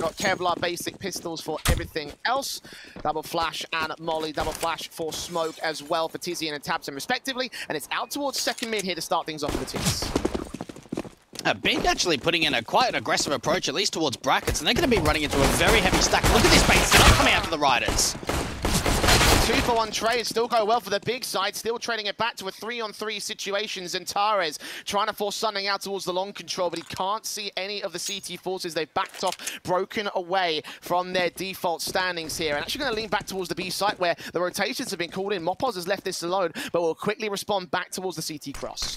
Got Kevlar basic pistols for everything else. Double flash and molly, double flash for smoke as well for tiziaN and tabseN respectively. And it's out towards second mid here to start things off for the teams. Big actually putting in quite an aggressive approach, at least towards brackets, and they're going to be running into a very heavy stack. Look at this bait setup coming out for the Riders. 2-for-1 trade, still going well for the big side, still trading it back to a 3-on-3 situation. XANTARES trying to force something out towards the long control, but he can't see any of the CT forces. They've backed off, broken away from their default standings here, and actually going to lean back towards the B site where the rotations have been called in. mopoz has left this alone, but will quickly respond back towards the CT cross.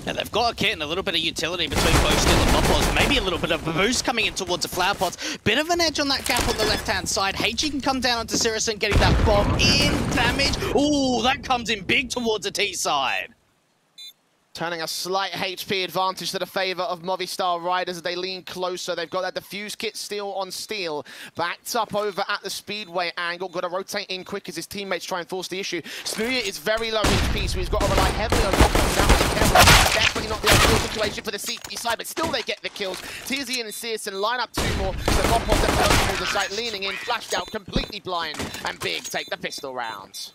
Yeah, they've got a kit and a little bit of utility between both Steel and mopoz. Maybe a little bit of a boost coming in towards the flower pots. Bit of an edge on that gap on the left-hand side. HG can come down onto syrson, getting that bomb in. Damage. Ooh, that comes in big towards the T side. Turning a slight HP advantage to the favor of Movistar Riders as they lean closer. They've got that defuse kit steel on steel. Backed up over at the speedway angle. Got to rotate in quick as his teammates try and force the issue. smooya is very low HP, so he's got to rely heavily on mopoz now. Definitely not the ideal situation for the CT side, but still they get the kills. tiziaN and syrson line up 2 more. So mopoz at towards the site, leaning in, flashed out, completely blind. And Big take the pistol round.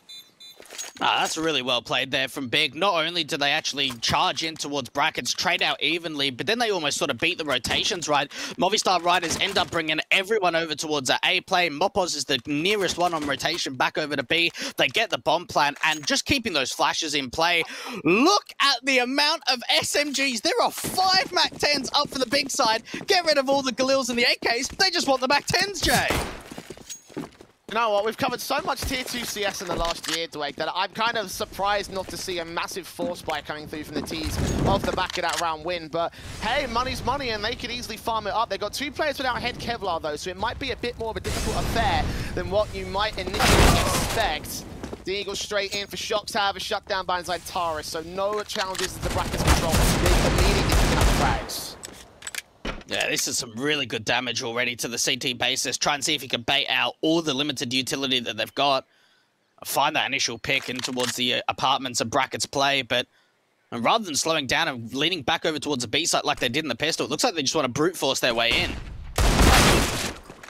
That's really well played there from Big. Not only do they actually charge in towards brackets, trade out evenly, but then they almost sort of beat the rotations right. Movistar Riders end up bringing everyone over towards the A play. mopoz is the nearest one on rotation back over to B. They get the bomb plan and just keeping those flashes in play. Look at the amount of SMGs. There are 5 MAC-10s up for the big side. Get rid of all the Galils and the AKs. They just want the MAC-10s, Jay. You know what, we've covered so much Tier 2 CS in the last year, dupreeh, that I'm kind of surprised not to see a massive force spike coming through from the T's off the back of that round win. But hey, money's money, and they could easily farm it up. They've got 2 players without head Kevlar, though, so it might be a bit more of a difficult affair than what you might initially expect. Deagle straight in for shox, however, shut down by XANTARES, so no challenges to the brackets control. They immediately picking up frags. Yeah, this is some really good damage already to the CT basis. Try and see if you can bait out all the limited utility that they've got. Find that initial pick in towards the apartments and brackets play, but rather than slowing down and leaning back over towards the B site like they did in the pistol, it looks like they just want to brute force their way in.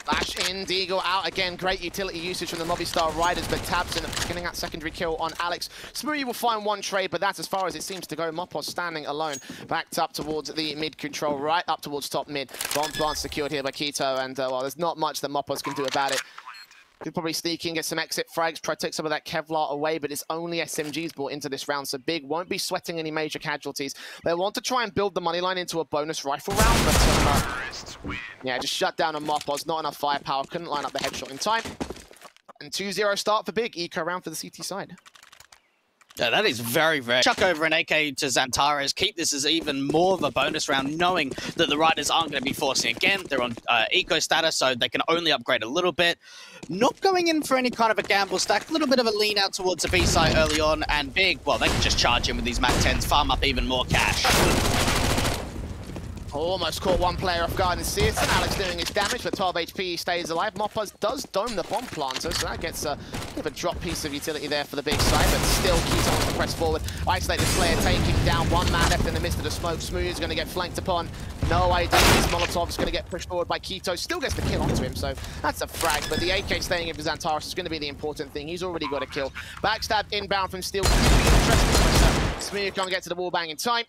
Flash in, Deagle out again. Great utility usage from the Movistar Riders, but tabseN getting that secondary kill on Alex. smooya will find 1 trade, but that's as far as it seems to go. mopoz standing alone, backed up towards the mid control, right up towards top mid. Bomb plant secured here by Keto, and well, there's not much that mopoz can do about it. Could probably sneak in, get some exit frags, try to take some of that Kevlar away, but it's only SMGs brought into this round, so Big won't be sweating any major casualties. They want to try and build the money line into a bonus rifle round, but yeah, just shut down on mopoz. Not enough firepower, couldn't line up the headshot in time. And 2-0 start for Big. Eco round for the CT side. Yeah, that is very, very... Chuck over an AK to XANTARES. Keep this as even more of a bonus round, knowing that the Riders aren't going to be forcing again. They're on eco status, so they can only upgrade a little bit. Not going in for any kind of a gamble stack. A little bit of a lean out towards the B site early on, and Big, well, they can just charge in with these MAC-10s, farm up even more cash. Almost caught 1 player off guard in syrson. Alex doing his damage, but 12 HP, he stays alive. mopoz does dome the bomb planter, so that gets a bit of a drop piece of utility there for the big side, but still keeps on to press forward. Isolated player taking down 1 man left in the midst of the smoke. smooya is going to get flanked upon. No idea. This Molotov is going to get pushed forward by Keto. Still gets the kill onto him, so that's a frag. But the AK staying in for XANTARES is going to be the important thing. He's already got a kill. Backstab inbound from Steel could be interesting. smooya can't get to the wall bang in time.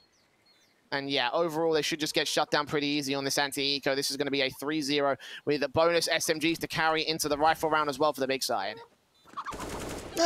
And yeah, overall, they should just get shut down pretty easy on this anti-eco. This is going to be a 3-0 with the bonus SMGs to carry into the rifle round as well for the big side.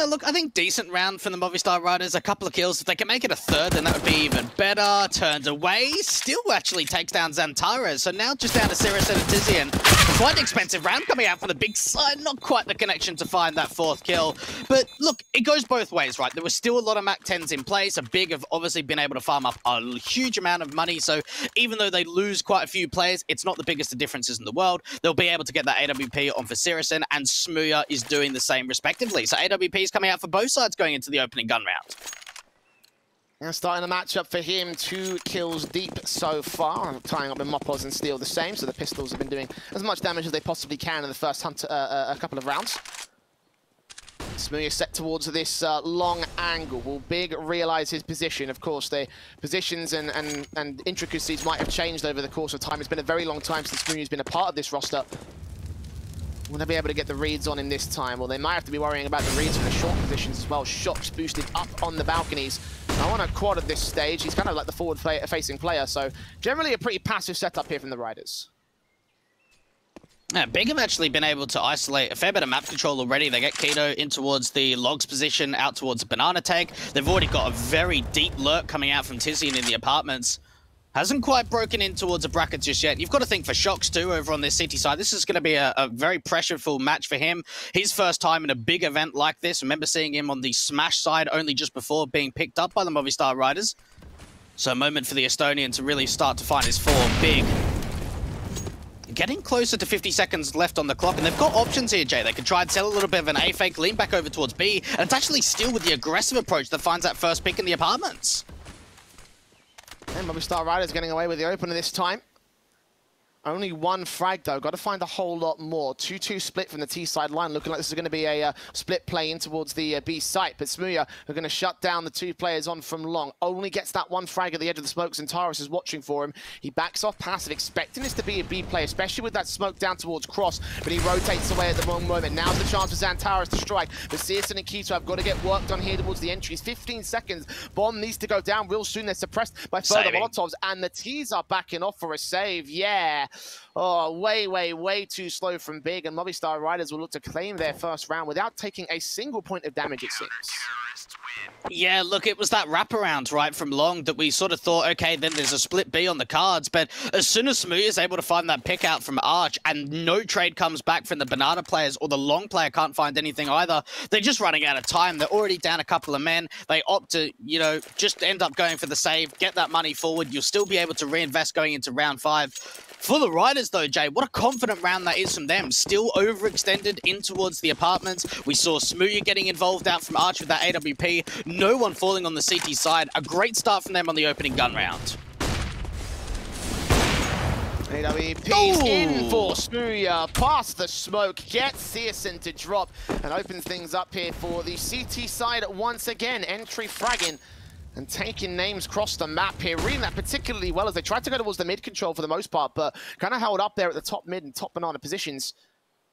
Look, I think decent round from the Movistar Riders. A couple of kills. If they can make it a 3rd, then that would be even better. Turned away. Still actually takes down XANTARES. So now just down to syrson and tiziaN. Quite an expensive round coming out for the big side. Not quite the connection to find that 4th kill. But look, it goes both ways, right? There was still a lot of MAC-10s in play. So Big have obviously been able to farm up a huge amount of money. So even though they lose quite a few players, it's not the biggest of differences in the world. They'll be able to get that AWP on for syrson, and smooya is doing the same respectively. So AWP is coming out for both sides going into the opening gun round. And starting the matchup for him, 2 kills deep so far. Tying up with mopoz and Steel the same, so the pistols have been doing as much damage as they possibly can in the first a couple of rounds. smooosh set towards this long angle. Will Big realize his position? Of course, the positions and intricacies might have changed over the course of time. It's been a very long time since smooosh's been a part of this roster. Will they be able to get the reads on him this time? Well, they might have to be worrying about the reads from the short positions as well. shox boosted up on the balconies. Now on a quad at this stage, he's kind of like the forward-facing player, so generally a pretty passive setup here from the Riders. Yeah, Big have actually been able to isolate a fair bit of map control already. They get Keto in towards the logs position, out towards the banana take. They've already got a very deep lurk coming out from tiziaN in the apartments. Hasn't quite broken in towards a bracket just yet. You've got to think for shox too over on this city side. This is going to be a very pressureful match for him. His first time in a big event like this. Remember seeing him on the Smash side only just before being picked up by the Movistar Riders. So a moment for the Estonian to really start to find his form. Big. Getting closer to 50 seconds left on the clock, and they've got options here, Jay. They can try and sell a little bit of an A fake, lean back over towards B, and it's actually still with the aggressive approach that finds that first pick in the apartments. And Movistar Riders getting away with the opener this time. Only one frag, though. Got to find a whole lot more. 2-2 split from the T side line. Looking like this is going to be a split play in towards the B site. But smooosh are going to shut down the two players on from long. Only gets that one frag at the edge of the smoke. XANTARES is watching for him. He backs off passive, expecting this to be a B play, especially with that smoke down towards cross. But he rotates away at the wrong moment. Now's the chance for XANTARES to strike. But syrson and kito have got to get work done here towards the entries. 15 seconds. Bomb needs to go down real soon. They're suppressed by further molotovs. And the T's are backing off for a save. Yeah. Oh, way too slow from Big, and Movistar Riders will look to claim their first round without taking a single point of damage, it seems. Yeah, look, it was that wraparound, right, from long that we sort of thought, okay, then there's a split B on the cards, but as soon as smooosh is able to find that pick out from Arch and no trade comes back from the banana players or the long player can't find anything either, they're just running out of time. They're already down a couple of men. They opt to, you know, just end up going for the save, get that money forward. You'll still be able to reinvest going into round 5. For the Riders, though, Jay, what a confident round that is from them. Still overextended in towards the apartments. We saw smooosh getting involved out from Arch with that AWP. No one falling on the CT side. A great start from them on the opening gun round. AWP's in for smooosh, past the smoke, gets syrson to drop, and opens things up here for the CT side once again. Entry fragging and taking names across the map here, reading that particularly well as they tried to go towards the mid control for the most part, but kind of held up there at the top mid and top banana positions.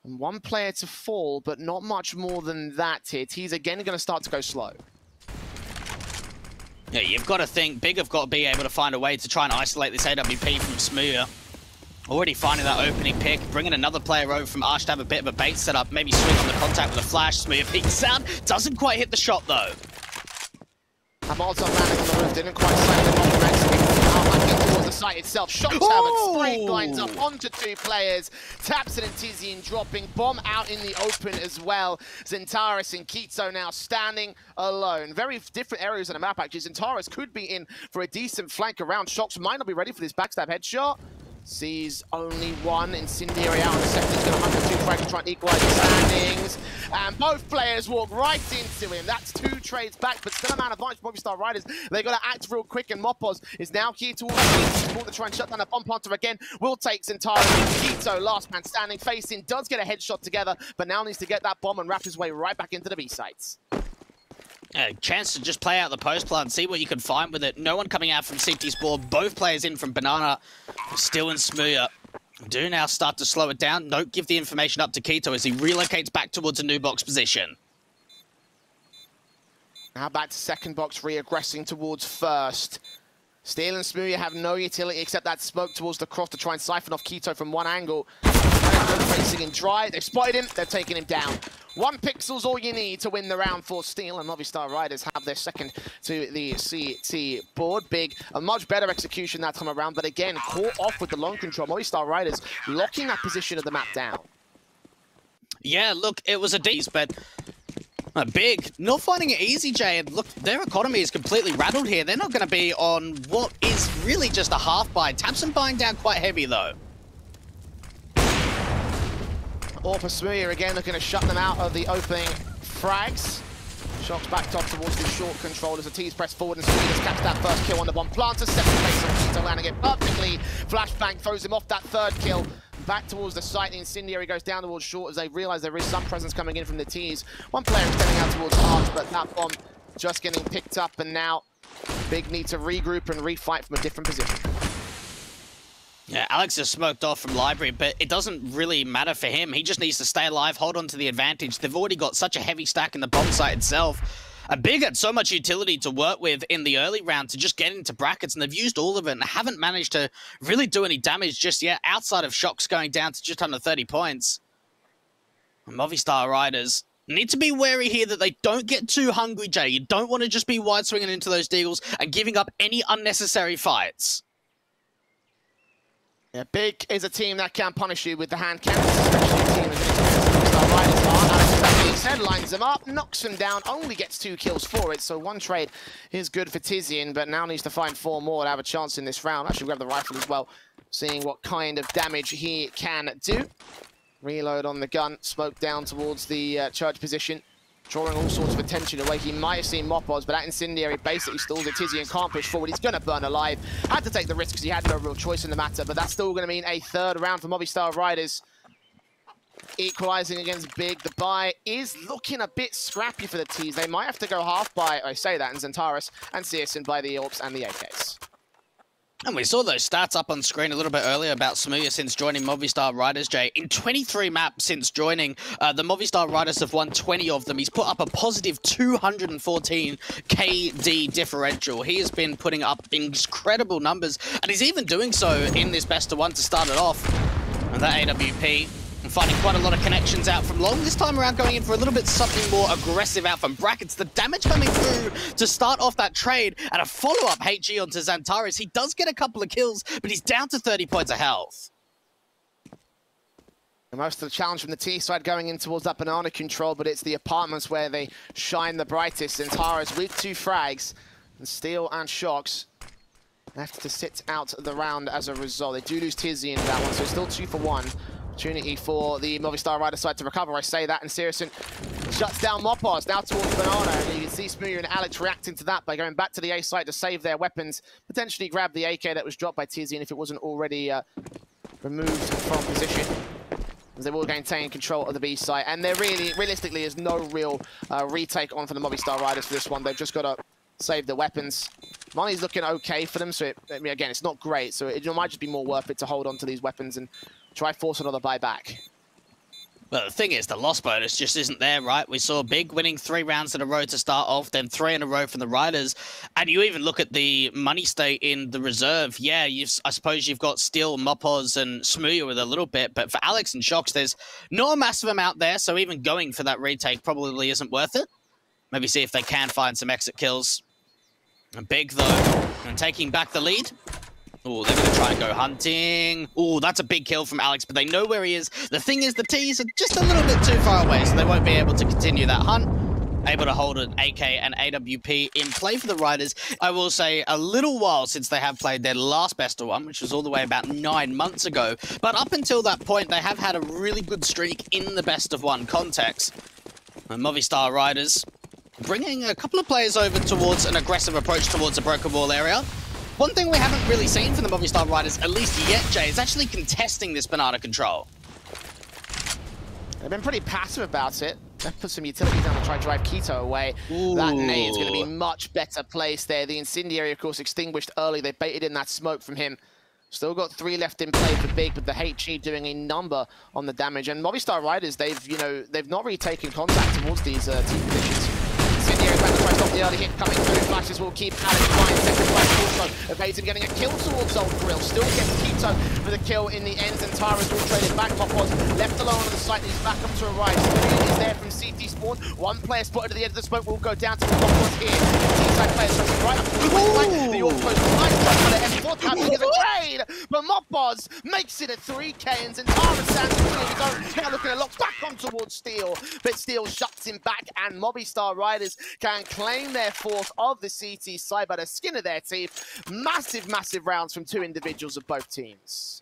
And one player to fall, but not much more than that here. He's again going to start to go slow. Yeah, you've got to think Big have got to be able to find a way to try and isolate this AWP from smooosh. Already finding that opening pick, bringing another player over from Arch to have a bit of a bait setup, maybe swing on the contact with a flash. smooosh peeks out, doesn't quite hit the shot though. A Molotov landing on the roof didn't quite slam the bomb directly towards the site itself. shox haven't sprayed lines up onto two players. tabseN and tiziaN dropping. Bomb out in the open as well. XANTARES and kito now standing alone. Very different areas on the map actually. XANTARES could be in for a decent flank around. shox might not be ready for this backstab headshot. Sees only one incendiary out in the second. He's going to hunt for two frags to try and equalize the standings. And both players walk right into him. That's two trades back, but still a man advantage for Movistar Riders. They've got to act real quick, and mopoz is now key towards kito to try and shut down the bomb planter again. Will take XANTARES. kito, last man standing, facing, does get a headshot together, but now needs to get that bomb and wrap his way right back into the B sites. A chance to just play out the post plant, see what you can find with it. No one coming out from CT's board. Both players in from banana, still in smooosh. Do now start to slow it down. Don't give the information up to kito as he relocates back towards a new box position. Now back to second box, re-aggressing towards first. Steel and smooosh have no utility except that smoke towards the cross to try and siphon off kito from one angle. Facing him dry, they've spotted him, they've taken him down. 1 pixel's all you need to win the round for Steel, and Movistar Riders have their second to the CT board. Big, a much better execution that time around, but again, caught off with the long control. Movistar Riders locking that position of the map down. Yeah, look, it was a decent, but Big, not finding it easy, Jay. And look, their economy is completely rattled here. They're not going to be on what is really just a half buy. tabseN buying down quite heavy, though. Or for smooosh again, looking to shut them out of the opening frags. shox back top towards the short control as the T's press forward, and smooosh has catch that first kill on the bomb planter. Second place on kito landing it perfectly. Flashbang throws him off that third kill. back towards the site. The incendiary goes down towards short as they realize there is some presence coming in from the T's. One player extending out towards arch, but that bomb just getting picked up, and now Big need to regroup and refight from a different position. Yeah, Alex is smoked off from Library, but it doesn't really matter for him. He just needs to stay alive, hold on to the advantage. They've already got such a heavy stack in the bomb site itself. And Big had so much utility to work with in the early round to just get into brackets, and they've used all of it and haven't managed to really do any damage just yet, outside of shox going down to just under 30 points. Movistar Riders need to be wary here that they don't get too hungry, Jay. You don't want to just be wide swinging into those deagles and giving up any unnecessary fights. Yeah, Big is a team that can punish you with the hand cannons, especially a team as Movistar Riders are. Aleksib, that being said, lines them up, knocks them down, only gets 2 kills for it, so 1 trade is good for tiziaN, but now needs to find 4 more to have a chance in this round. Actually grab the rifle as well, seeing what kind of damage he can do. Reload on the gun, smoke down towards the church position, drawing all sorts of attention away. He might have seen mopoz, but that incendiary basically stalls it. tiziaN can't push forward. He's going to burn alive. Had to take the risk because he had no real choice in the matter, but that's still going to mean a 3rd round for Movistar Riders. Equalizing against Big. The buy is looking a bit scrappy for the T's. They might have to go half buy, I say that, and XANTARES and syrson by the ropz and the AKs. And we saw those stats up on screen a little bit earlier about syrson since joining Movistar Riders, Jay. In 23 maps since joining, the Movistar Riders have won 20 of them. He's put up a positive 214 KD differential. He has been putting up incredible numbers, and he's even doing so in this best of 1 to start it off. And that AWP, and finding quite a lot of connections out from long. This time around going in for a little bit something more aggressive out from brackets. The damage coming through to start off that trade, and a follow-up HE onto XANTARES. He does get a couple of kills, but he's down to 30 points of health. And most of the challenge from the T side going in towards that banana control, but it's the apartments where they shine the brightest. XANTARES with 2 frags, and Steel and shox left to sit out the round as a result. They do lose tiziaN in that one, so it's still 2 for 1. Opportunity for the Movistar Rider side to recover. I say that, and syrson shuts down mopoz now towards banana. And you can see smoother and Alex reacting to that by going back to the A site to save their weapons, potentially grab the AK that was dropped by tiziaN if it wasn't already removed from position, as they will maintain control of the B site. And there really, realistically, is no real retake on for the Movistar Riders for this one. They've just got to save the weapons. Money's looking okay for them, so I mean, again, it's not great, so it might just be more worth it to hold on to these weapons and try force another buyback. Well, the thing is, the loss bonus just isn't there, right? We saw Big winning 3 rounds in a row to start off, then 3 in a row from the Riders. And you even look at the money state in the reserve. Yeah, I suppose you've got Steel, mopoz, and smoother with a little bit. But for Alex and shox, there's not a massive amount there. So even going for that retake probably isn't worth it. Maybe see if they can find some exit kills. And Big, though, and taking back the lead. Oh, they're going to try and go hunting. Oh, that's a big kill from Alex, but they know where he is. The thing is, the T's are just a little bit too far away, so they won't be able to continue that hunt. Able to hold an AK and AWP in play for the Riders. I will say a little while since they have played their last best of 1, which was all the way about 9 months ago. But up until that point, they have had a really good streak in the best of 1 context. And Movistar Riders bringing a couple of players over towards an aggressive approach towards the broken wall area. One thing we haven't really seen from the Movistar Riders, at least yet, Jay, is actually contesting this banana control. They've been pretty passive about it. They've put some utilities down to try and drive k1to away. Ooh. That nade is going to be much better placed there. The incendiary, of course, extinguished early. They baited in that smoke from him. Still got 3 left in play for Big, but the HE doing a number on the damage. And Movistar Riders, they've not really taken contact towards these team positions. Incendiary back to try to stop the early hit coming through. Flashes will keep Alex flying. Second flash also evades him, getting a kill towards Old Grill. Still gets k1to for the kill in the end. XANTARES will trade it back. mopoz left alone on the site. He's back up to a right. Smoothie is there from CT spawn. 1 player spotted at the edge of the smoke. Will go down to the mopoz here. T-side player switching right up to the right. The auto nice try for the M4 tap. He gets a trade, but mopoz makes it a 3K, and XANTARES stands between. Now looking a lot back on towards Steel, but Steel shuts him back, and Movistar Riders can claim their 4th of the CT side by the skin of their teeth. Massive, massive rounds from 2 individuals of both teams.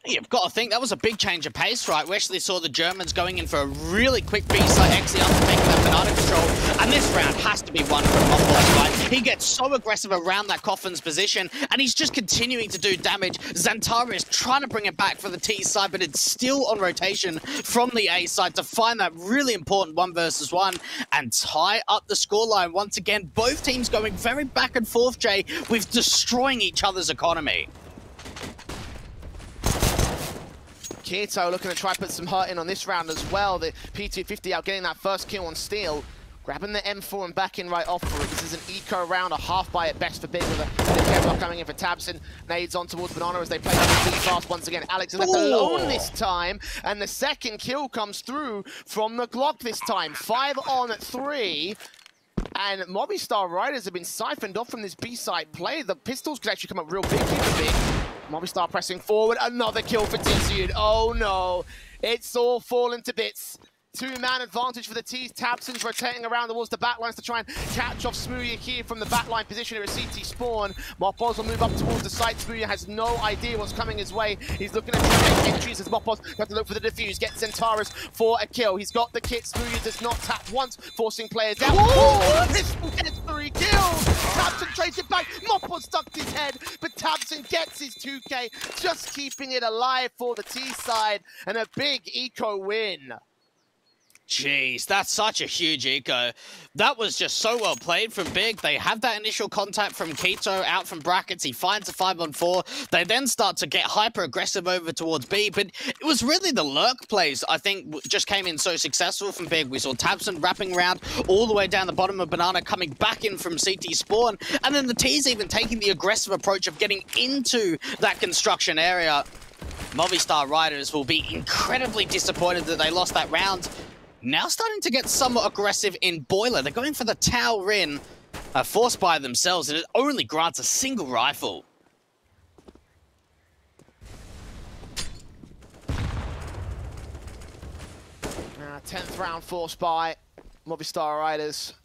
You've got to think that was a big change of pace, right? We actually saw the Germans going in for a really quick B-side exit after taking that banana control. And this round has to be one from Movistar, right? He gets so aggressive around that coffin's position, and he's just continuing to do damage. XANTARES trying to bring it back for the T side, but it's still on rotation from the A side to find that really important 1 versus 1 and tie up the scoreline. Once again, both teams going very back and forth, Jay, with destroying each other's economy. Keto looking to try to put some hurt in on this round as well. The P250 out getting that first kill on Steel. Grabbing the M4 and backing right off for it. This is an eco round, a half buy at best for Big with a Kevlar coming in for tabseN. Nades on towards Banana as they play really fast once again. Alex is left alone this time, and the second kill comes through from the Glock this time. 5 on 3. And Movistar Riders have been siphoned off from this B-side play. The pistols could actually come up real big here for Big. Movistar pressing forward, another kill for tiziaN. Oh no, it's all fallen to bits. 2-man advantage for the T's. tabseN's rotating around towards the backlines to try and catch off smooya here from the backline position here at CT spawn. Mopos will move up towards the site. smooya has no idea what's coming his way. He's looking to try and make entries as Mopos got to look for the defuse. Gets XANTARES for a kill. He's got the kit. smooya does not tap once, forcing players down. Pistol gets 3 kills. tabseN trades it back. Mopos ducked his head, but tabseN gets his 2K, just keeping it alive for the T side, and a big eco win. Jeez, that's such a huge eco. That was just so well played from Big. They have that initial contact from Keto out from brackets. He finds a 5-on-4. They then start to get hyper aggressive over towards B, but it was really the lurk plays, I think, just came in so successful from Big. We saw tabseN wrapping around all the way down the bottom of Banana, coming back in from CT spawn, and then the T's even taking the aggressive approach of getting into that construction area. Movistar Riders will be incredibly disappointed that they lost that round. Now starting to get somewhat aggressive in Boiler. They're going for the Tau Rin, forced by themselves, and it only grants a single rifle. 10th round forced by Movistar Riders.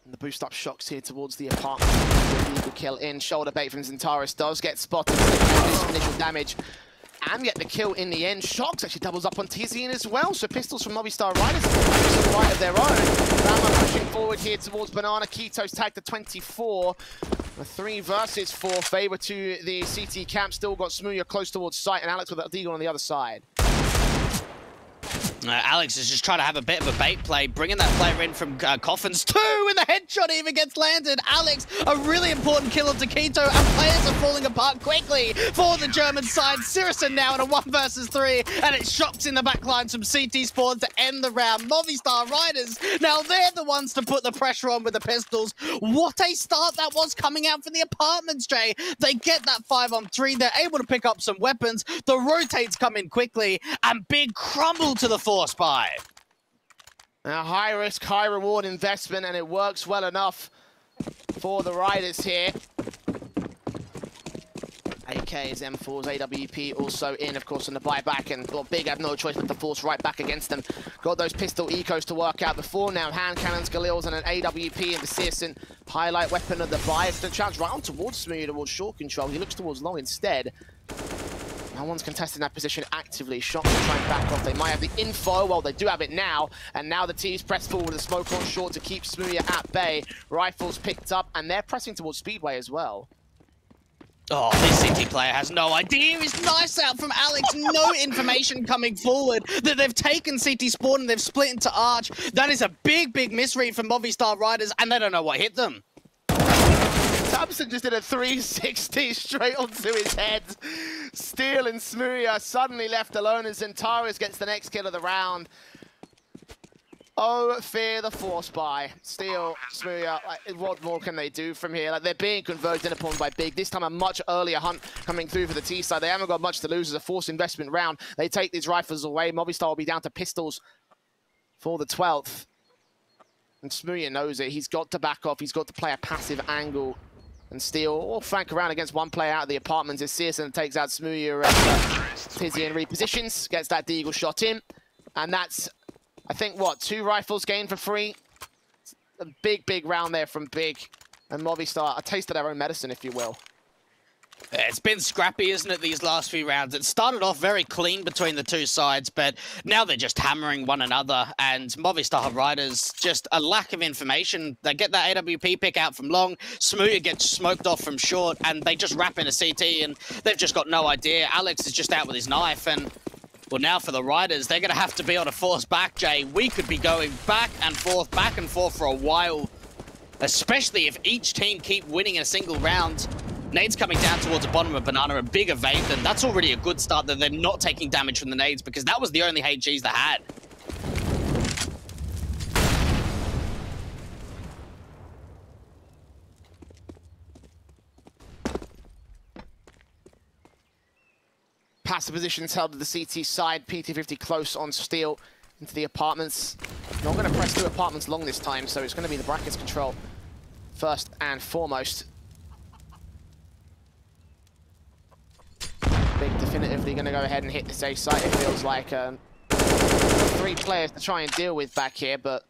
And the boost up shox here towards the apartment. Illegal kill in. Shoulder bait from XANTARES does get spotted. Some initial damage. And get the kill in the end. shox actually doubles up on tiziaN as well. So pistols from Movistar Riders have a fight of their own. Brahma pushing forward here towards Banana. Keto's tagged to 24. A 3 versus 4 favor to the CT camp. Still got smooya close towards site, and Alex with a deagle on the other side. Alex is just trying to have a bit of a bait play, bringing that player in from coffins. 2, and the headshot even gets landed. Alex, a really important kill onto Keto, and players are falling apart quickly for the German side. syrson now in a 1 versus 3, and it shox in the backlines from CT spawn to end the round. Movistar Riders, now they're the ones to put the pressure on with the pistols. What a start that was coming out from the apartments, Jay. They get that 5-on-3. They're able to pick up some weapons. The rotates come in quickly, and Big crumble to the force buy. A high risk, high reward investment, and it works well enough for the Riders here. AKs, M4s, AWP also in, of course, on the buyback, and well, Big have no choice but to force right back against them. Got those pistol ecos to work out before now. Hand cannons, Galils, and an AWP in the syrson. Highlight weapon of the buy. It's the chance right on towards smooya, towards short control. He looks towards long instead. No one's contesting that position actively. shox to try and back off. They might have the info. Well, they do have it now. And now the T's press forward with a smoke on short to keep smooya at bay. Rifles picked up, and they're pressing towards Speedway as well. Oh, this CT player has no idea. It's nice out from Alex. No information coming forward that they've taken CT spawn and they've split into Arch. That is a big, big misread from Movistar Riders, and they don't know what hit them. tabseN just did a 360 straight onto his head. Steel and smooya suddenly left alone as XANTARES gets the next kill of the round. Oh, fear the force buy. Steel, smooya, what more can they do from here? Like, they're being converged upon by Big. This time a much earlier hunt coming through for the T side. They haven't got much to lose as a forced investment round. They take these rifles away. Movistar will be down to pistols for the 12th. And smooya knows it. He's got to back off. He's got to play a passive angle. And Steel or flank around against one player out of the apartments as syrson takes out smooya. tiziaN repositions, gets that deagle shot in. And that's, I think, what, 2 rifles gained for free? A big, big round there from Big. And Movistar, a taste of their own medicine, if you will. It's been scrappy, isn't it, these last few rounds? It started off very clean between the two sides, but now they're just hammering one another, and Movistar Riders, just a lack of information. They get that AWP pick out from long, syrson gets smoked off from short, and they just wrap in a CT, and they've just got no idea. Alex is just out with his knife, and, well, now for the Riders, they're going to have to be able to force back, Jay. We could be going back and forth for a while, especially if each team keep winning in a single round. Nades coming down towards the bottom of Banana, a big evade, then that's already a good start that they're not taking damage from the nades, because that was the only HGs they had. Passive positions held to the CT side. PT50 close on steel into the apartments. Not going to press through apartments long this time, so it's going to be the brackets control first and foremost. Big definitively going to go ahead and hit this A site. It feels like 3 players to try and deal with back here, but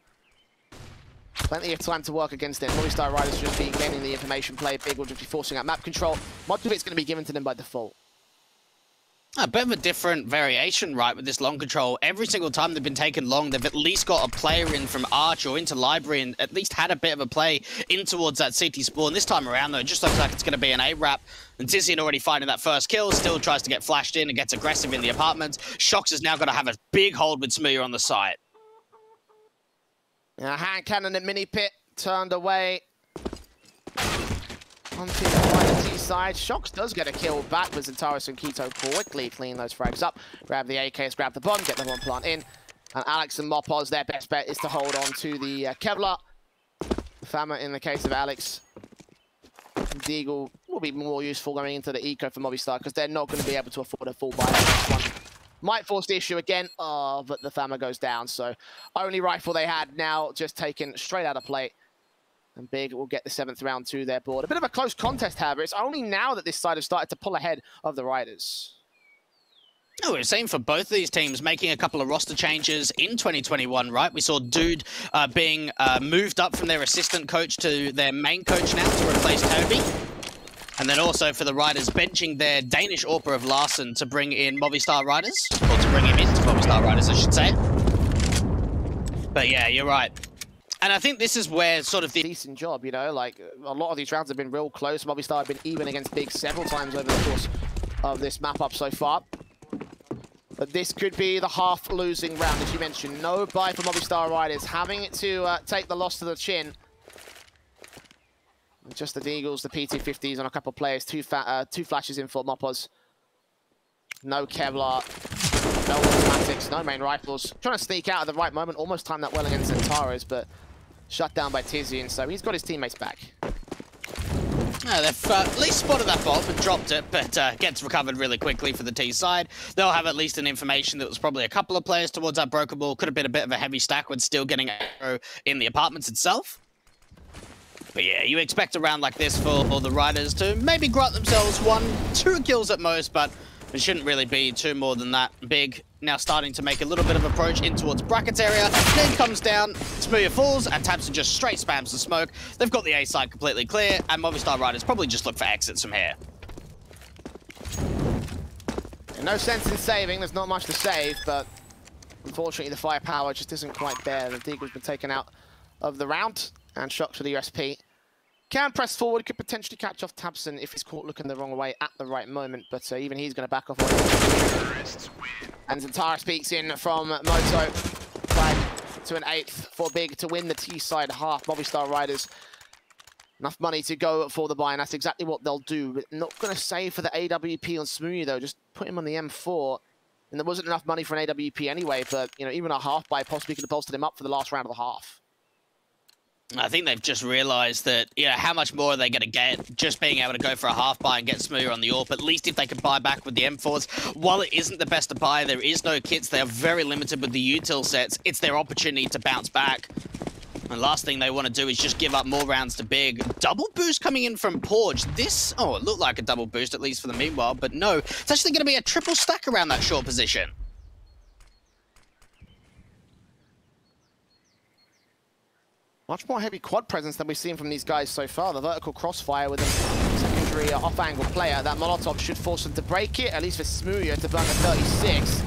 plenty of time to work against it. Movistar Riders just be gaining the information play. Big will just be forcing out map control. Much of it's going to be given to them by default. A bit of a different variation, right, with this long control. Every single time they've been taken long, they've at least got a player in from Arch or into Library and at least had a bit of a play in towards that CT spawn. This time around, though, it just looks like it's going to be an A-wrap. And tiziaN already finding that first kill, still tries to get flashed in and gets aggressive in the apartment. shox is now going to have a big hold with syrson on the site. Hand cannon at mini pit, turned away. Onto the T side. shox does get a kill back, but XANTARES and Keto quickly clean those frags up. Grab the AKs, grab the bomb, get the bomb plant in. And Alex and mopoz, their best bet is to hold on to the Kevlar. Fama in the case of Alex. Deagle will be more useful going into the eco for Movistar because they're not going to be able to afford a full buy on this one. Might force the issue again, but the Fama goes down. So only rifle they had now just taken straight out of play. And Big will get the 7th round to their board. A bit of a close contest, however. It's only now that this side has started to pull ahead of the Riders. Oh, we're seeing for both of these teams making a couple of roster changes in 2021, right? We saw Dude being moved up from their assistant coach to their main coach now to replace Toby. And then also for the Riders benching their Danish Orper of Larsen to bring in Movistar Riders. Or to bring him into Movistar Riders, I should say. But yeah, you're right. And I think this is where sort of the decent job, you know, like a lot of these rounds have been real close. Movistar have been even against Big several times over the course of this map up so far. But this could be the half losing round, as you mentioned. No buy for Movistar Riders, having to take the loss to the chin. Just the Deagles, the PT50s on a couple of players, two flashes in for mopoz. No Kevlar. No automatics, no main rifles. Trying to sneak out at the right moment, almost timed that well against XANTARES, but shut down by tiziaN, so he's got his teammates back. Yeah, they've at least spotted that bomb and dropped it, but gets recovered really quickly for the T side. They'll have at least an information that was probably a couple of players towards that broken ball. Could have been a bit of a heavy stack with still getting aggro in the apartments itself. But yeah, you expect a round like this for the Riders to maybe grant themselves 1-2 kills at most, but it shouldn't really be too more than that. Big now starting to make a little bit of approach in towards brackets area. Then comes down, syrson falls, and tabseN just straight spams the smoke. They've got the A side completely clear, and Movistar Riders probably just look for exits from here. No sense in saving, there's not much to save, but unfortunately the firepower just isn't quite there. The Deagle's been taken out of the round, and shox for the USP. Can press forward, could potentially catch off tabseN if he's caught looking the wrong way at the right moment, but even he's going to back off. And XANTARES speaks in from Moto. Flag to an 8th for Big to win the T side half. Movistar Riders, enough money to go for the buy, and that's exactly what they'll do. But not going to save for the AWP on syrson though, just put him on the M4. And there wasn't enough money for an AWP anyway, but you know, even a half buy possibly could have bolstered him up for the last round of the half. I think they've just realised that, you know, how much more are they going to get just being able to go for a half buy and get syrson on the AWP. At least if they can buy back with the M4s. While it isn't the best to buy, there is no kits. They are very limited with the util sets. It's their opportunity to bounce back. And last thing they want to do is just give up more rounds to Big. Double boost coming in from Porge. This, oh, it looked like a double boost, at least for the meanwhile. But no, it's actually going to be a triple stack around that short position. Much more heavy quad presence than we've seen from these guys so far. The vertical crossfire with them secondary secondary off-angle player. That Molotov should force them to break it, at least for Smooya to burn the 36.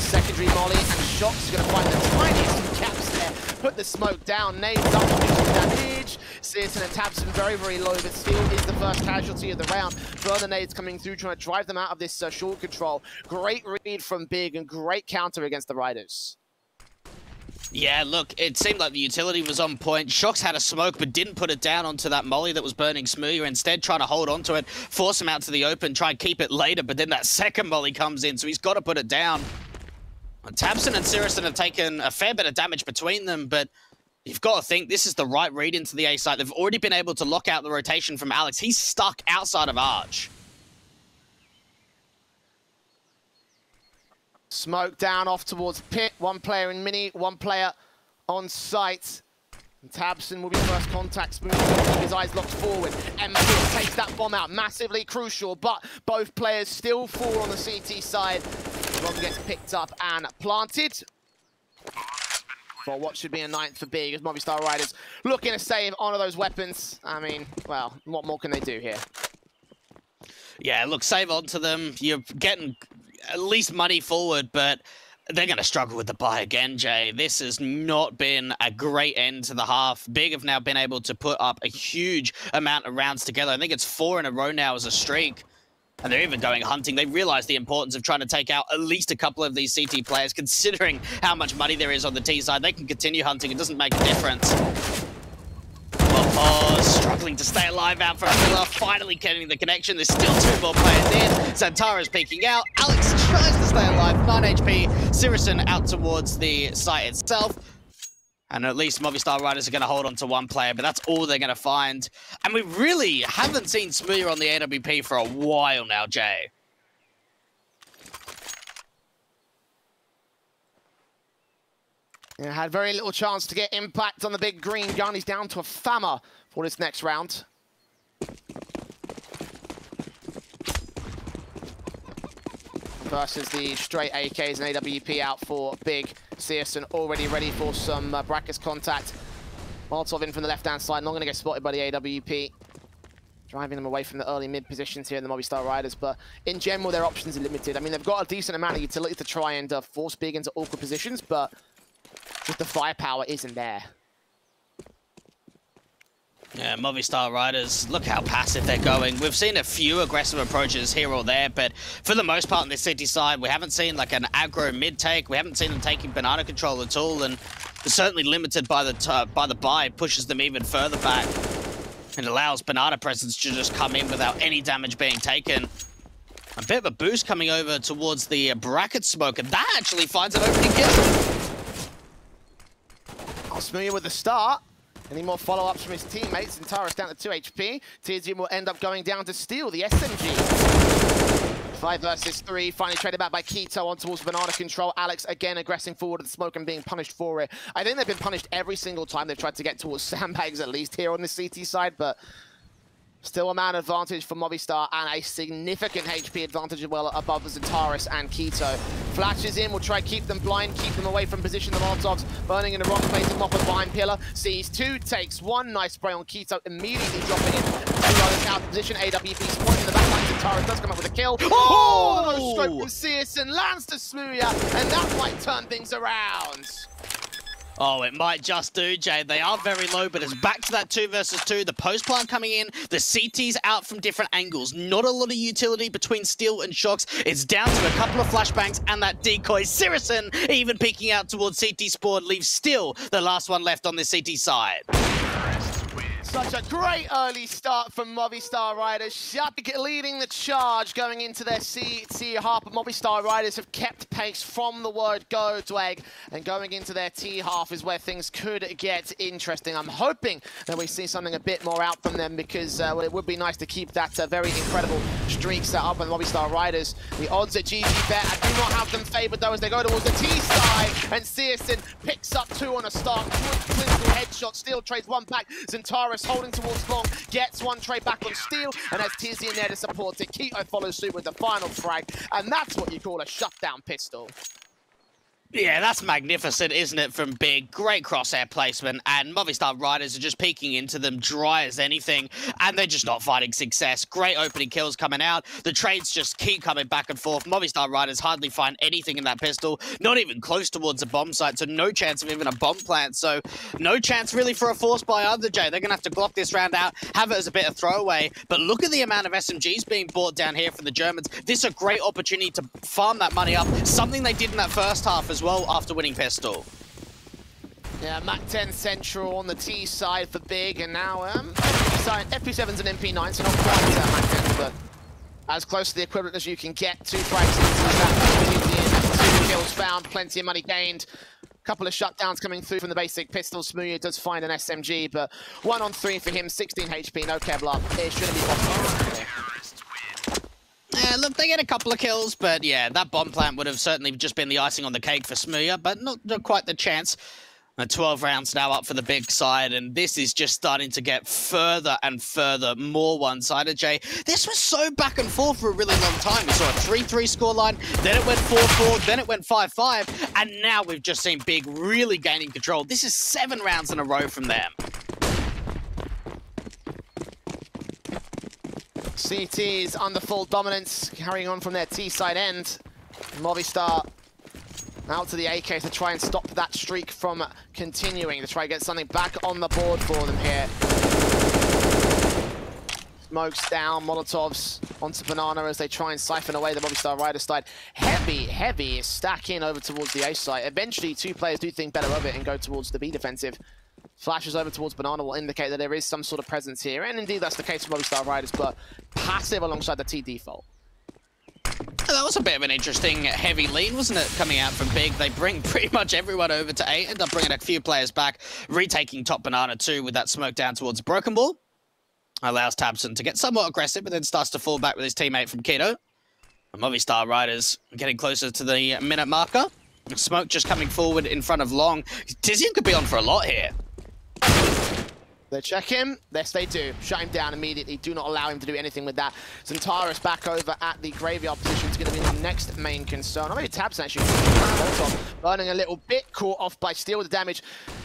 Secondary Molly, and shox going to find the tiniest caps there. Put the smoke down, nades up, damage. syrson and tabseN very, very low, but still is the first casualty of the round. Further nades coming through, trying to drive them out of this short control. Great read from Big and great counter against the Riders. Yeah, look, it seemed like the utility was on point. shox had a smoke, but didn't put it down onto that molly that was burning Smooya. Instead, trying to hold onto it, force him out to the open, try and keep it later, but then that second molly comes in, so he's got to put it down. tabseN and syrson have taken a fair bit of damage between them, but you've got to think this is the right read into the A site. They've already been able to lock out the rotation from Alex. He's stuck outside of Arch. Smoke down off towards pit. One player in mini, one player on site. And tabseN will be first contact. Smooth, his eyes locked forward. MP takes that bomb out. Massively crucial, but both players still fall on the CT side. Bomb gets picked up and planted. For what should be a 9th for Big, as Movistar Riders looking to save honor those weapons. I mean, well, what more can they do here? Yeah, look, save on to them. You're getting at least money forward, but they're going to struggle with the buy again, Jay. This has not been a great end to the half. Big have now been able to put up a huge amount of rounds together. I think it's 4 in a row now as a streak. And they're even going hunting. They realize the importance of trying to take out at least a couple of these CT players, considering how much money there is on the T side. They can continue hunting. It doesn't make a difference. Oh, struggling to stay alive out for a pillar. Finally getting the connection. There's still 2 more players in. XANTARES peeking out. Alex tries to stay alive. 9 HP. syrson out towards the site itself. And at least Movistar Riders are going to hold on to 1 player, but that's all they're going to find. And we really haven't seen Smooya on the AWP for a while now, Jay. Yeah, had very little chance to get impact on the big green gun. He's down to a fammer for this next round. Versus the straight AKs and AWP out for Big. syrson already ready for some brackets contact. Molotov in from the left-hand side, not going to get spotted by the AWP. Driving them away from the early mid positions here in the Movistar Riders, but in general, their options are limited. I mean, they've got a decent amount of utility to try and force Big into awkward positions, but just the firepower isn't there. Yeah, Movistar Riders, look how passive they're going. We've seen a few aggressive approaches here or there, but for the most part on this city side, we haven't seen like an aggro mid-take. We haven't seen them taking banana control at all, and they're certainly limited by the buy. Pushes them even further back. It allows banana presence to just come in without any damage being taken. A bit of a boost coming over towards the bracket smoke, and that actually finds an opening kill. Smooya with the start. Any more follow-ups from his teammates? XANTARES down to 2 HP. tiziaN will end up going down to steal the SMG. 5 versus 3. Finally traded back by Keto on towards banana control. Alex again aggressing forward at the smoke and being punished for it. I think they've been punished every single time they've tried to get towards sandbags, at least here on the CT side, but still a man advantage for Movistar and a significant HP advantage as well above XANTARES and Keto. Flashes in, will try to keep them blind, keep them away from position. The Molotovs burning in the wrong place. Mopper behind pillar. Sees 2, takes 1. Nice spray on Keto, immediately dropping in. 2 others out of position. AWP spotting in the back line. XANTARES does come up with a kill. Oh! No stroke from syrson, lands to Smooya, and that might turn things around. Oh, it might just do, Jay. They are very low, but it's back to that 2 versus 2. The post plant coming in, the CT's out from different angles. Not a lot of utility between Steel and shox. It's down to a couple of flashbangs and that decoy. syrson even peeking out towards CT spawn, leaves Steel the last one left on the CT side. Such a great early start from Movistar Riders. jaCkz leading the charge going into their CT half. But Movistar Riders have kept pace from the word go, Dweg. And going into their T half is where things could get interesting. I'm hoping that we see something a bit more out from them because well, it would be nice to keep that very incredible streak set up on Movistar Riders. The odds at GG bet, I do not have them favored though as they go towards the T side. And syrson picks up 2 on a start. Clinical headshot, Steel trades 1 back. XANTARES holding towards long, gets 1 trade back on Steel, and has tiziaN there to support it. Keto follows suit with the final frag, and that's what you call a shutdown pistol. Yeah, that's magnificent, isn't it, from Big? Great crosshair placement, and Movistar Riders are just peeking into them dry as anything, and they're just not finding success. Great opening kills coming out. The trades just keep coming back and forth. Movistar Riders hardly find anything in that pistol, not even close towards a bomb site, so no chance of even a bomb plant, so no chance really for a force by either, Jay. They're going to have to glock this round out, have it as a bit of throwaway, but look at the amount of SMGs being bought down here from the Germans. This is a great opportunity to farm that money up, something they did in that first half as well after winning pistol. Yeah, Mac 10 Central on the T side for Big, and now FP7's and MP9, so not quite Mac 10, but as close to the equivalent as you can get. 2 frags into that, 2 kills found, plenty of money gained. Couple of shutdowns coming through from the basic pistol. Smooya does find an SMG, but 1 on 3 for him, 16 HP, no Kevlar. It shouldn't be possible. Yeah, look, they get a couple of kills, but yeah, that bomb plant would have certainly just been the icing on the cake for Smooya, but not quite the chance. 12 rounds now up for the Big side, and this is just starting to get further and further more one-sided, Jay. This was so back and forth for a really long time. We saw a 3-3 scoreline, then it went 4-4, then it went 5-5, and now we've just seen Big really gaining control. This is 7 rounds in a row from them. CT is under full dominance, carrying on from their T-side end. Movistar out to the AK to try and stop that streak from continuing, to try and get something back on the board for them here. Smokes down, Molotovs onto Banana as they try and siphon away the Movistar Riders side. Heavy stack in over towards the A site. Eventually, 2 players do think better of it and go towards the B defensive. Flashes over towards Banana will indicate that there is some sort of presence here, and indeed that's the case for Movistar Riders, but passive alongside the T default. That was a bit of an interesting heavy lead, wasn't it, coming out from Big? They bring pretty much everyone over to A, end up bringing a few players back, retaking top Banana too with that smoke down towards Broken Ball. Allows tabseN to get somewhat aggressive, but then starts to fall back with his teammate from Keto. Movistar Riders getting closer to the minute marker. Smoke just coming forward in front of Long. tiziaN could be on for a lot here. They check him. Yes, they do. Shut him down immediately. Do not allow him to do anything with that. XANTARES back over at the graveyard position is going to be the next main concern. Or maybe tabseN actually. Burning a little bit. Caught off by Steel with the damage.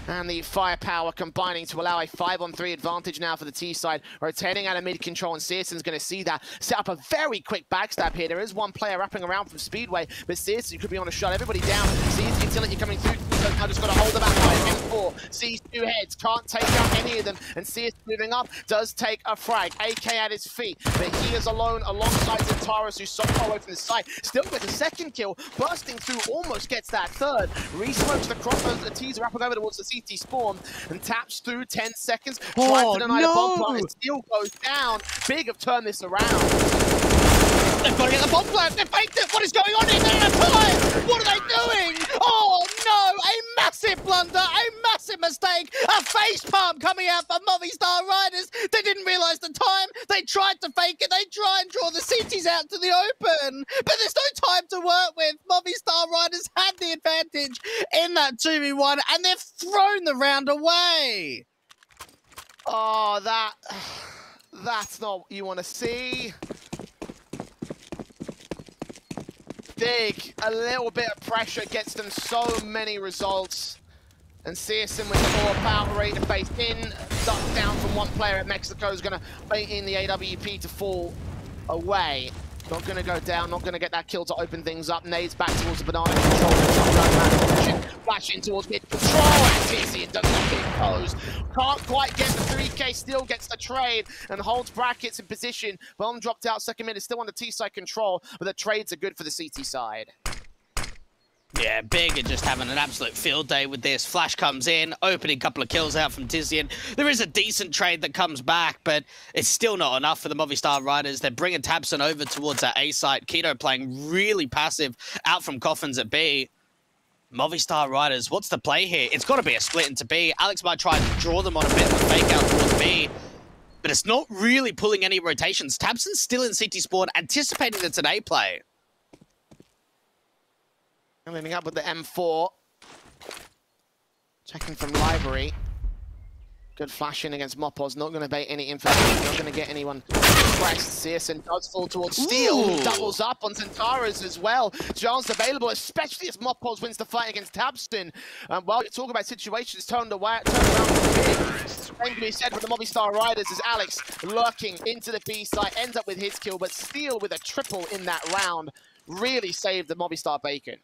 And the firepower combining to allow a 5-on-3 advantage now for the T side. Rotating out of mid control, and syrson is going to see that. Set up a very quick backstab here. There is one player wrapping around from Speedway, but syrson could be on a shot. Everybody down. Sees the utility coming through. So now just got to hold them out by M4. Sees 2 heads. Can't take out any of them. And syrson moving up. Does take a frag. AK at his feet. But he is alone alongside XANTARES, who's so far away from the site. Still with a second kill. Bursting through. Almost gets that third. Re-smokes the crossbows. The T's wrapping over towards the CT spawn and taps through 10 seconds. Tries to deny the bomb plant. It still goes down. Big have turned this around. They've got to get the bomb plant. They faked it. What is going on here? They're out of time. What are they doing? Oh no! A massive blunder. A massive mistake. A face palm coming out for Movistar Riders. They didn't realise the time. They tried to fake it. They try and draw the CTs out to the open. But there's no time to work with. Movistar Riders had the advantage in that 2v1 and they've thrown the round away. Oh, that's not what you want to see. Big, a little bit of pressure gets them so many results. And syrson with the more power rate to face in, ducked down from one player at Mexico is going to bait in the AWP to fall away. Not going to go down, not going to get that kill to open things up. Nades back towards the banana control. Flashing towards mid control. And tiziaN does not get posed. Can't quite get the 3K, still gets the trade and holds brackets in position. Bomb dropped out, second mid is still on the T side control, but the trades are good for the CT side. Yeah, Big are just having an absolute field day with this. Flash comes in, opening a couple of kills out from tiziaN. There is a decent trade that comes back, but it's still not enough for the Movistar Riders. They're bringing tabseN over towards that A site. Keto playing really passive out from coffins at B. Movistar Riders, what's the play here? It's got to be a split into B. Alex might try to draw them on a bit of a fake out towards B, but it's not really pulling any rotations. tabseN's still in CT spawn, anticipating the today play. Ending up with the M4. Checking from library. Good flash in against mopoz, not going to bait any information, not going to get anyone pressed. cyrson does fall towards Steel, who doubles up on XANTARES as well. Chance available, especially as mopoz wins the fight against tabseN. While you talk about situations turned around for big, same can be said for the Movistar Riders as Alex lurking into the B site, ends up with his kill, but Steel with a triple in that round really saved the Movistar Bacon.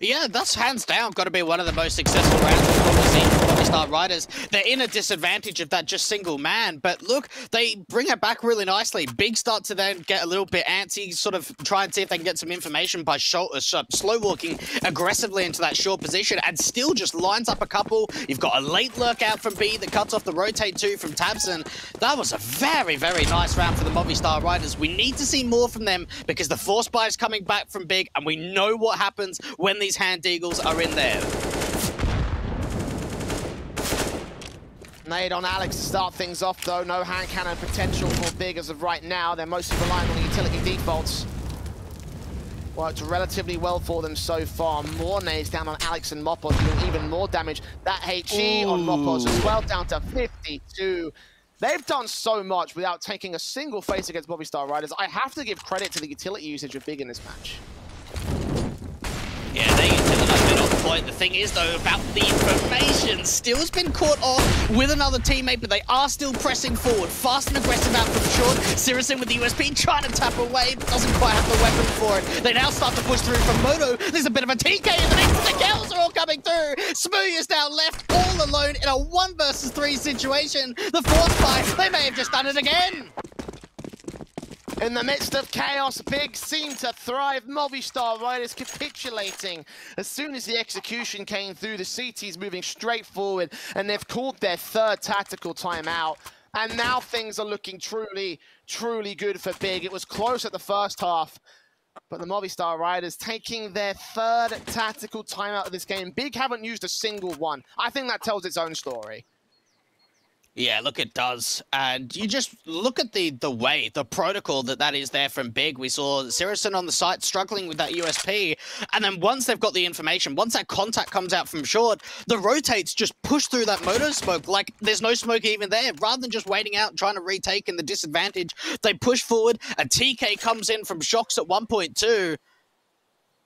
Yeah, that's hands down got to be one of the most successful rounds we've probably seen from Movistar Riders. They're in a disadvantage of that just single man, but look, they bring it back really nicely. Big start to then get a little bit antsy, sort of try and see if they can get some information by slow walking aggressively into that short position, and still just lines up a couple. You've got a late lurk out from B that cuts off the rotate 2 from tabseN. That was a very, very nice round for the Movistar Riders. We need to see more from them because the force buy is coming back from big, and we know what happens when these hand eagles are in there. Nade on Alex to start things off though. No hand cannon potential for big as of right now. They're mostly relying on the utility defaults. Worked relatively well for them so far. More nades down on Alex and mopoz, doing even more damage. That HE on mopoz as well, down to 52. They've done so much without taking a single face against Movistar Riders. I have to give credit to the utility usage of big in this match. Yeah, they get to the bit on point. The thing is, though, about the information, Steel's been caught off with another teammate, but they are still pressing forward. Fast and aggressive out from short. syrson with the USP trying to tap away, but doesn't quite have the weapon for it. They now start to push through from Moto. There's a bit of a TK in the mix. The kills are all coming through. Smooth is now left all alone in a 1 versus 3 situation. The force buy, they may have just done it again. In the midst of chaos, big seem to thrive. Movistar Riders capitulating. As soon as the execution came through, the CT's moving straight forward, and they've called their 3rd tactical timeout. And now things are looking truly, truly good for big. It was close at the first half, but the Movistar Riders taking their 3rd tactical timeout of this game. Big haven't used a single one. I think that tells its own story. Yeah, look, it does. And you just look at the way, the protocol that is there from big. We saw syrson on the site struggling with that USP. And then once they've got the information, once that contact comes out from short, the rotates just push through that moto smoke like there's no smoke even there. Rather than just waiting out and trying to retake in the disadvantage, they push forward. A TK comes in from shox at 1.2.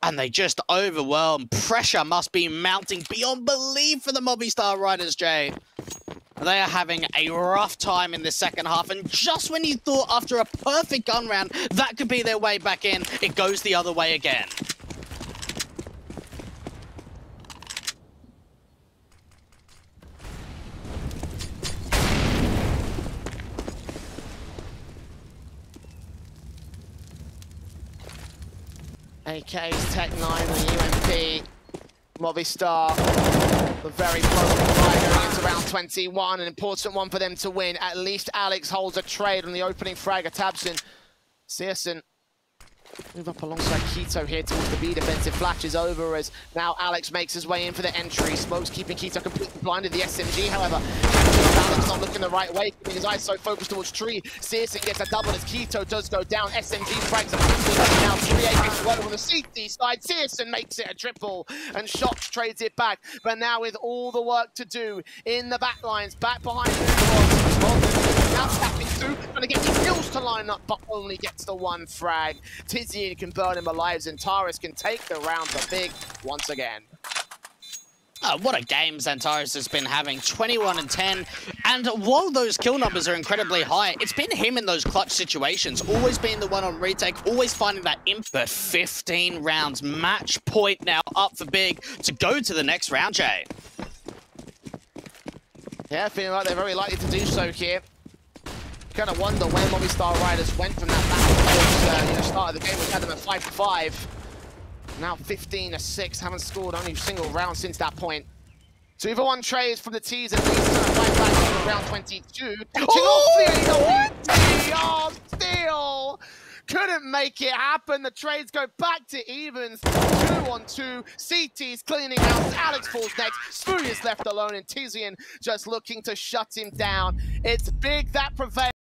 And they just overwhelm. Pressure must be mounting beyond belief for the Movistar Riders, Jay. They are having a rough time in the second half, and just when you thought after a perfect gun round that could be their way back in, it goes the other way again. AK's Tech 9 and UMP. Movistar, the very broken fight going into round 21, an important one for them to win. At least Alex holds a trade on the opening frag of tabseN. syrson move up alongside Kito here towards the B. Defensive flash is over as now Alex makes his way in for the entry. Smokes keeping Kito completely blinded. The SMG, however, Alex not looking the right way, keeping his eyes so focused towards tree. syrson gets a double as Kito does go down. SMG frags up now 3 AKs well on the CT side. syrson makes it a triple and shox trades it back. But now with all the work to do in the back lines, back behind now tapping through, trying to get the kills to line up, but only gets the 1 frag. tiziaN can burn him alive, XANTARES can take the round for big once again. Oh, what a game XANTARES has been having, 21 and 10. And while those kill numbers are incredibly high, it's been him in those clutch situations. Always being the one on retake, always finding that imp. But 15 rounds, match point now up for big to go to the next round, Jay. Yeah, feeling like they're very likely to do so here. Kind of wonder where Movistar Riders went from that battle towards start of the game. We had them at 5-5. Now 15-6, haven't scored only a single round since that point. 2-for-1 trades from the T's at least, right back to round 22. Oh, Steal! Couldn't make it happen. The trades go back to evens. 2-on-2. CT's cleaning house. Alex falls next. Smooth is left alone, and tiziaN just looking to shut him down. It's big that prevails.